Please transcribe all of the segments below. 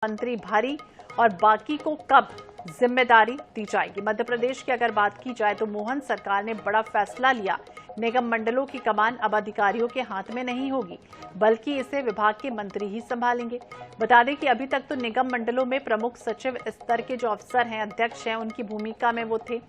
मंत्री भारी और बाकी को कब जिम्मेदारी दी जाएगी। मध्य प्रदेश की अगर बात की जाए तो मोहन सरकार ने बड़ा फैसला लिया। निगम मंडलों की कमान अब अधिकारियों के हाथ में नहीं होगी, बल्कि इसे विभाग के मंत्री ही संभालेंगे। बता दें कि अभी तक तो निगम मंडलों में प्रमुख सचिव स्तर के जो अफसर हैं, अध्यक्ष हैं, उनकी भूमिका में वो थे,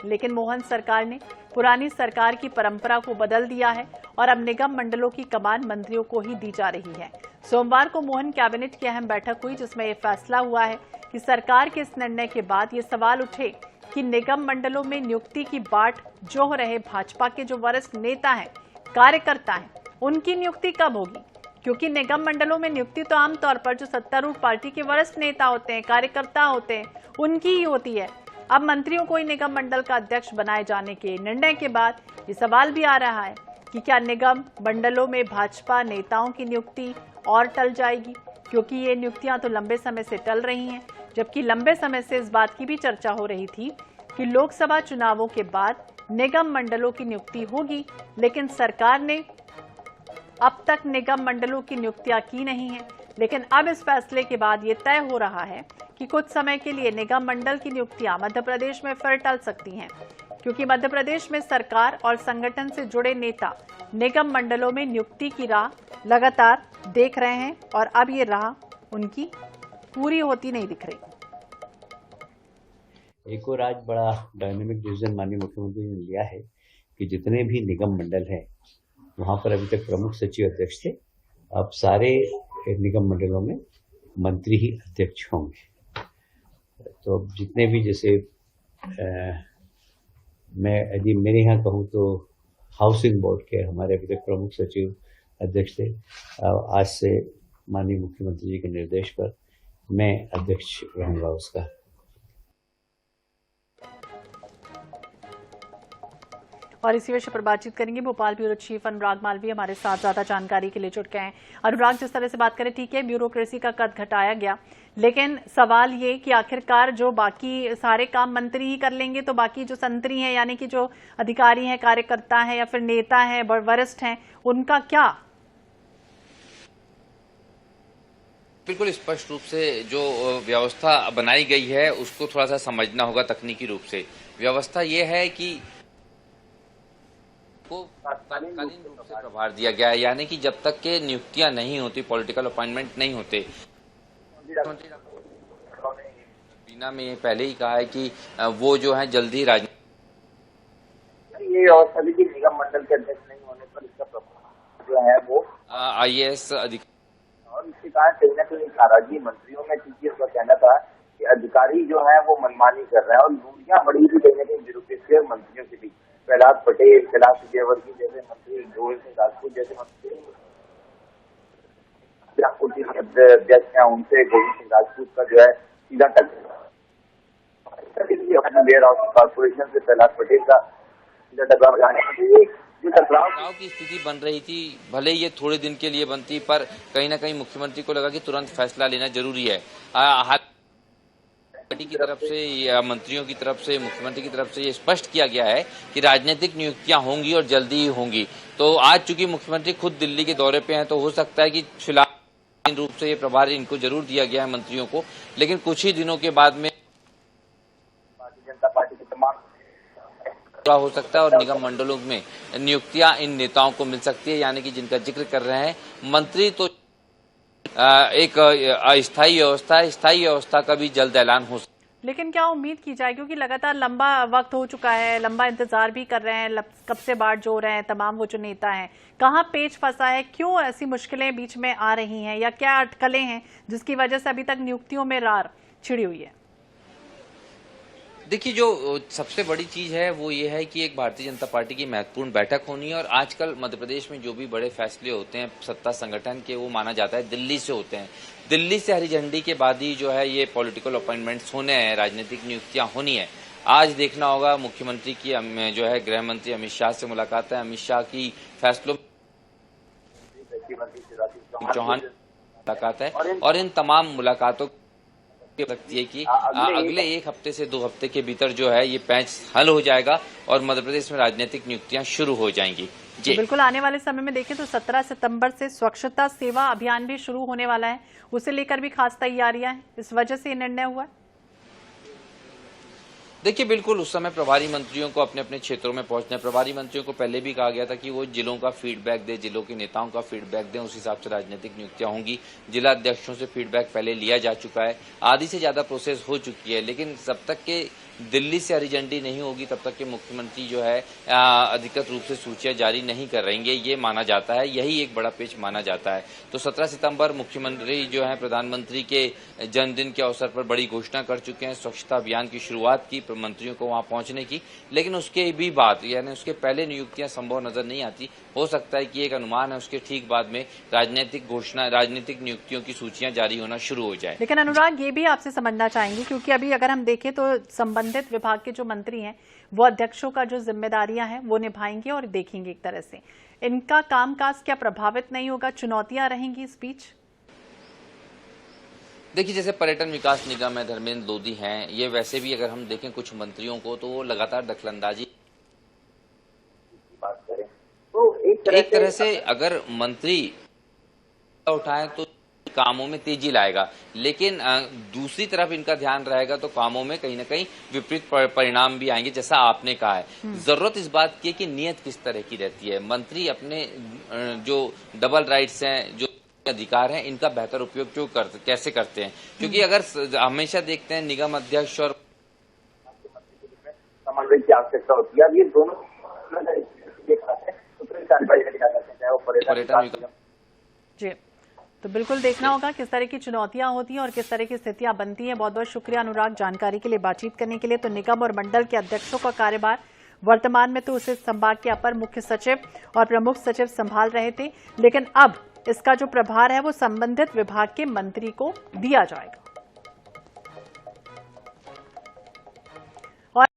लेकिन मोहन सरकार ने पुरानी सरकार की परंपरा को बदल दिया है और अब निगम मंडलों की कमान मंत्रियों को ही दी जा रही है। सोमवार को मोहन कैबिनेट की अहम बैठक हुई, जिसमें यह फैसला हुआ है कि सरकार के इस निर्णय के बाद ये सवाल उठे कि निगम मंडलों में नियुक्ति की बाट जोह रहे भाजपा के जो वरिष्ठ नेता हैं, कार्यकर्ता हैं, उनकी नियुक्ति कब होगी, क्योंकि निगम मंडलों में नियुक्ति तो आमतौर पर जो सत्तारूढ़ पार्टी के वरिष्ठ नेता होते हैं, कार्यकर्ता होते हैं, उनकी ही होती है। अब मंत्रियों को ही निगम मंडल का अध्यक्ष बनाए जाने के निर्णय के बाद ये सवाल भी आ रहा है कि क्या निगम मंडलों में भाजपा नेताओं की नियुक्ति और टल जाएगी, क्योंकि ये नियुक्तियां तो लंबे समय से टल रही हैं, जबकि लंबे समय से इस बात की भी चर्चा हो रही थी कि लोकसभा चुनावों के बाद निगम मंडलों की नियुक्ति होगी, लेकिन सरकार ने अब तक निगम मंडलों की नियुक्तियां की नहीं है। लेकिन अब इस फैसले के बाद ये तय हो रहा है कि कुछ समय के लिए निगम मंडल की नियुक्तियां मध्य प्रदेश में फिर टल सकती हैं, क्योंकि मध्य प्रदेश में सरकार और संगठन से जुड़े नेता निगम मंडलों में नियुक्ति की राह लगातार देख रहे हैं और अब ये राह उनकी पूरी होती नहीं दिख रही। एक और आज बड़ा डायनेमिक डिसीजन माननीय मुख्यमंत्री ने लिया है कि जितने भी निगम मंडल हैं वहां पर अभी तक प्रमुख सचिव अध्यक्ष थे, अब सारे निगम मंडलों में मंत्री ही अध्यक्ष होंगे। तो अब जितने भी जैसे मैं यदि मेरे यहाँ कहूँ तो हाउसिंग बोर्ड के हमारे अभी तक प्रमुख सचिव अध्यक्ष थे, आज से माननीय मुख्यमंत्री जी के निर्देश पर मैं अध्यक्ष रहूंगा उसका। और इसी विषय पर बातचीत करेंगे। भोपाल ब्यूरो चीफ अनुराग मालवीय हमारे साथ ज्यादा जानकारी के लिए जुड़ गए हैं। अनुराग, जिस तरह से बात करें, ठीक है, ब्यूरोक्रेसी का कद घटाया गया, लेकिन सवाल ये कि आखिरकार जो बाकी सारे काम मंत्री ही कर लेंगे, तो बाकी जो संतरी हैं, यानी कि जो अधिकारी हैं, कार्यकर्ता हैं या फिर नेता हैं, वरिष्ठ हैं, उनका क्या? बिल्कुल स्पष्ट रूप से जो व्यवस्था बनाई गई है उसको थोड़ा सा समझना होगा तकनीकी रूप से। व्यवस्था ये है कि को तात्कालीन रूप से प्रभार दिया गया है, यानी कि जब तक के नियुक्तियां नहीं होती, पॉलिटिकल अपॉइंटमेंट नहीं होते। बीना में पहले ही कहा है कि वो जो है जल्दी ये और सभी की निगम मंडल के अध्यक्ष नहीं होने पर इसका प्रभाव जो है वो IAS अधिकारी, और इसके कारण कहीं न कहीं नाराजगी मंत्रियों में थी। उसका कहना था कि अधिकारी जो है वो मनमानी कर रहे हैं और दूरियां बढ़ी हुई कहीं न कहीं ब्यूरोक्रेसी और मंत्रियों के बीच। प्रहलाद पटेल, कैलाश विजयवर्गीय जैसे मंत्री, गोविंद सिंह राजपूत जैसे मंत्री, अध्यक्ष हैं, उनसे गोविंद सिंह राजपूत का जो है सीधा वेयर हाउस कॉर्पोरेशन से प्रहलाद पटेल का सीधा टकराव जाने टकराव की स्थिति बन रही थी। भले ये थोड़े दिन के लिए बनती, पर कहीं ना कहीं मुख्यमंत्री को लगा कि तुरंत फैसला लेना जरूरी है। पार्टी की तरफ से या मंत्रियों की तरफ से, मुख्यमंत्री की तरफ से ये स्पष्ट किया गया है कि राजनीतिक नियुक्तियां होंगी और जल्दी ही होंगी। तो आज चूंकि मुख्यमंत्री खुद दिल्ली के दौरे पे हैं, तो हो सकता है कि फिलहाल रूप से ये प्रभार इनको जरूर दिया गया है मंत्रियों को, लेकिन कुछ ही दिनों के बाद में भारतीय जनता पार्टी के तमाम हो सकता है और निगम मंडलों में नियुक्तियां इन नेताओं को मिल सकती है, यानी कि जिनका जिक्र कर रहे हैं मंत्री। तो एक अस्थायी व्यवस्था है, स्थायी व्यवस्था का भी जल्द ऐलान हो सकता है। लेकिन क्या उम्मीद की जाए, क्योंकि लगातार लंबा वक्त हो चुका है, लंबा इंतजार भी कर रहे हैं, कब से बाट जो रहे हैं तमाम वो जो नेता हैं, कहाँ पेच फंसा है, क्यों ऐसी मुश्किलें बीच में आ रही हैं, या क्या अटकलें हैं जिसकी वजह से अभी तक नियुक्तियों में रार छिड़ी हुई है? देखिए, जो सबसे बड़ी चीज है वो ये है कि एक भारतीय जनता पार्टी की महत्वपूर्ण बैठक होनी है, और आजकल मध्य प्रदेश में जो भी बड़े फैसले होते हैं सत्ता संगठन के, वो माना जाता है दिल्ली से होते हैं। दिल्ली से हरी झंडी के बाद ही जो है ये पॉलिटिकल अपॉइंटमेंट्स होने हैं, राजनीतिक नियुक्तियां होनी है। आज देखना होगा मुख्यमंत्री की जो है गृह मंत्री अमित शाह से मुलाकात है। अमित शाह की फैसलों चौहान मुलाकात है, और इन तमाम मुलाकातों लगती है कि अगले एक हफ्ते से 2 हफ्ते के भीतर जो है ये पैंच हल हो जाएगा और मध्य प्रदेश में राजनीतिक नियुक्तियां शुरू हो जाएंगी। जी बिल्कुल, आने वाले समय में देखें तो 17 सितंबर से स्वच्छता सेवा अभियान भी शुरू होने वाला है, उसे लेकर भी खास तैयारियां हैं, इस वजह से ये निर्णय हुआ है। देखिए बिल्कुल उस समय प्रभारी मंत्रियों को अपने अपने क्षेत्रों में पहुंचना है। प्रभारी मंत्रियों को पहले भी कहा गया था कि वो जिलों का फीडबैक दे, जिलों के नेताओं का फीडबैक दें, उस हिसाब से राजनीतिक नियुक्तियां होंगी। जिला अध्यक्षों से फीडबैक पहले लिया जा चुका है, आधी से ज्यादा प्रोसेस हो चुकी है, लेकिन जब तक के दिल्ली से हरी झंडी नहीं होगी तब तक के मुख्यमंत्री जो है अधिकृत रूप से सूचियां जारी नहीं कर रहेंगे, ये माना जाता है। यही एक बड़ा पेच माना जाता है। तो 17 सितंबर मुख्यमंत्री जो है प्रधानमंत्री के जन्मदिन के अवसर पर बड़ी घोषणा कर चुके हैं, स्वच्छता अभियान की शुरुआत की मंत्रियों को वहां पहुंचने की, लेकिन उसके भी बाद यानी उसके पहले नियुक्तियां संभव नजर नहीं आती। हो सकता है कि एक अनुमान है उसके ठीक बाद में राजनीतिक नियुक्तियों की सूचियां जारी होना शुरू हो जाए। लेकिन अनुराग, ये भी आपसे समझना चाहेंगे क्योंकि अभी अगर हम देखें तो संबंधित विभाग के जो मंत्री हैं वो अध्यक्षों का जो जिम्मेदारियां हैं वो निभाएंगे और देखेंगे। एक तरह से इनका कामकाज क्या प्रभावित नहीं होगा, चुनौतियां रहेंगी इस बीच? देखिए जैसे पर्यटन विकास निगम है, धर्मेंद्र लोधी हैं, ये वैसे भी अगर हम देखें कुछ मंत्रियों को तो वो लगातार दखलंदाजी बात करें तो एक तरह से अगर मंत्री उठाएं तो कामों में तेजी लाएगा, लेकिन दूसरी तरफ इनका ध्यान रहेगा तो कामों में कहीं ना कहीं विपरीत परिणाम भी आएंगे, जैसा आपने कहा है। जरूरत इस बात की है कि नीयत किस तरह की रहती है। मंत्री अपने जो डबल राइट्स हैं, जो अधिकार हैं, इनका बेहतर उपयोग कैसे करते हैं, क्योंकि अगर हमेशा देखते हैं निगम अध्यक्ष और समन्वय की आवश्यकता होती है। अब ये दोनों पर्यटन जी, तो बिल्कुल देखना होगा किस तरह की चुनौतियां होती हैं और किस तरह की स्थितियां बनती हैं। बहुत बहुत शुक्रिया अनुराग जानकारी के लिए, बातचीत करने के लिए। तो निगम और मंडल के अध्यक्षों का कार्यभार वर्तमान में तो उसे संभाग के अपर मुख्य सचिव और प्रमुख सचिव संभाल रहे थे, लेकिन अब इसका जो प्रभार है वो संबंधित विभाग के मंत्री को दिया जाएगा।